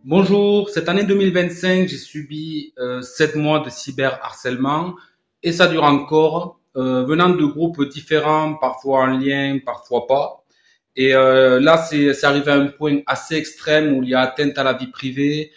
Bonjour, cette année 2025, j'ai subi 7 mois de cyberharcèlement et ça dure encore, venant de groupes différents, parfois en lien, parfois pas. Et là, c'est arrivé à un point assez extrême où il y a atteinte à la vie privée,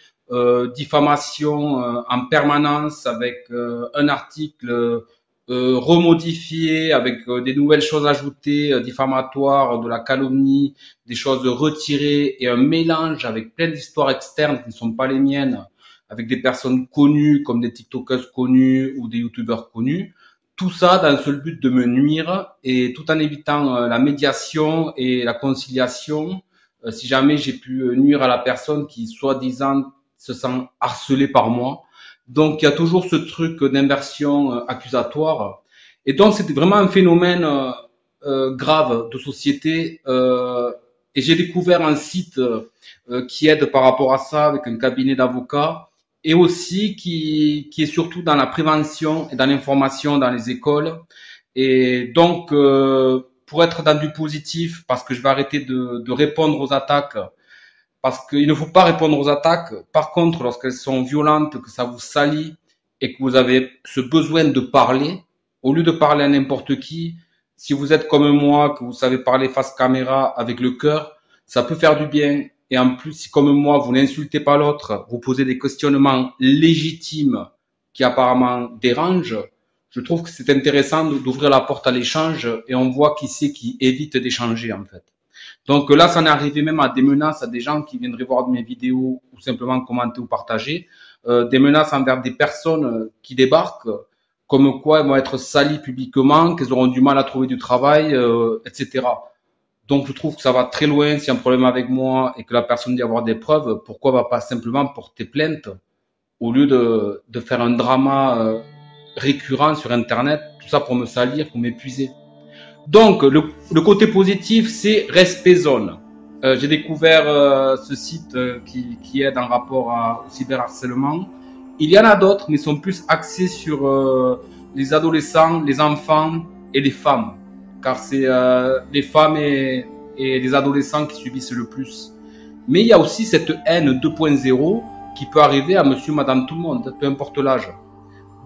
diffamation en permanence avec un article remodifié, avec des nouvelles choses ajoutées, diffamatoires, de la calomnie, des choses retirées et un mélange avec plein d'histoires externes qui ne sont pas les miennes, avec des personnes connues comme des TikTokers connus ou des YouTubers connus. Tout ça dans le seul but de me nuire et tout en évitant la médiation et la conciliation, si jamais j'ai pu nuire à la personne qui soi-disant se sent harcelée par moi. Donc il y a toujours ce truc d'inversion accusatoire. Et donc c'était vraiment un phénomène grave de société. Et j'ai découvert un site qui aide par rapport à ça avec un cabinet d'avocats et aussi qui est surtout dans la prévention et dans l'information dans les écoles. Et donc, pour être dans du positif, parce que je vais arrêter de répondre aux attaques, parce qu'il ne faut pas répondre aux attaques. Par contre, lorsqu'elles sont violentes, que ça vous salit et que vous avez ce besoin de parler, au lieu de parler à n'importe qui, si vous êtes comme moi, que vous savez parler face caméra avec le cœur, ça peut faire du bien. Et en plus, si comme moi, vous n'insultez pas l'autre, vous posez des questionnements légitimes qui apparemment dérangent, je trouve que c'est intéressant d'ouvrir la porte à l'échange et on voit qui c'est qui évite d'échanger en fait. Donc là, ça en est arrivé même à des menaces à des gens qui viendraient voir mes vidéos ou simplement commenter ou partager, des menaces envers des personnes qui débarquent, comme quoi elles vont être salies publiquement, qu'elles auront du mal à trouver du travail, etc. Donc je trouve que ça va très loin. S'il y a un problème avec moi et que la personne dit avoir des preuves, pourquoi va pas simplement porter plainte au lieu de faire un drama récurrent sur Internet, tout ça pour me salir, pour m'épuiser. Donc, le côté positif, c'est Respect Zone. J'ai découvert ce site qui aide en rapport au cyberharcèlement. Il y en a d'autres, mais ils sont plus axés sur les adolescents, les enfants et les femmes. Car c'est les femmes et les adolescents qui subissent le plus. Mais il y a aussi cette haine 2.0 qui peut arriver à monsieur, madame, tout le monde, peu importe l'âge.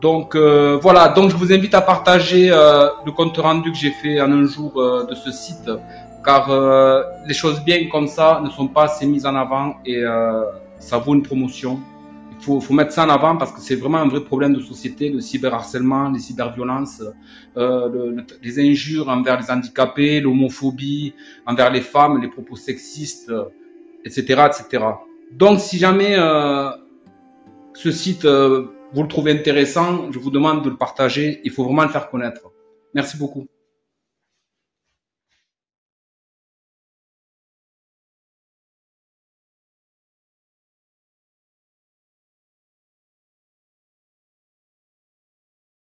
Donc voilà, donc je vous invite à partager le compte rendu que j'ai fait en un jour de ce site, car les choses bien comme ça ne sont pas assez mises en avant et ça vaut une promotion. Il faut mettre ça en avant parce que c'est vraiment un vrai problème de société, le cyberharcèlement, les cyberviolences, les injures envers les handicapés, l'homophobie envers les femmes, les propos sexistes, etc., etc. Donc si jamais ce site, vous le trouvez intéressant, je vous demande de le partager. Il faut vraiment le faire connaître. Merci beaucoup.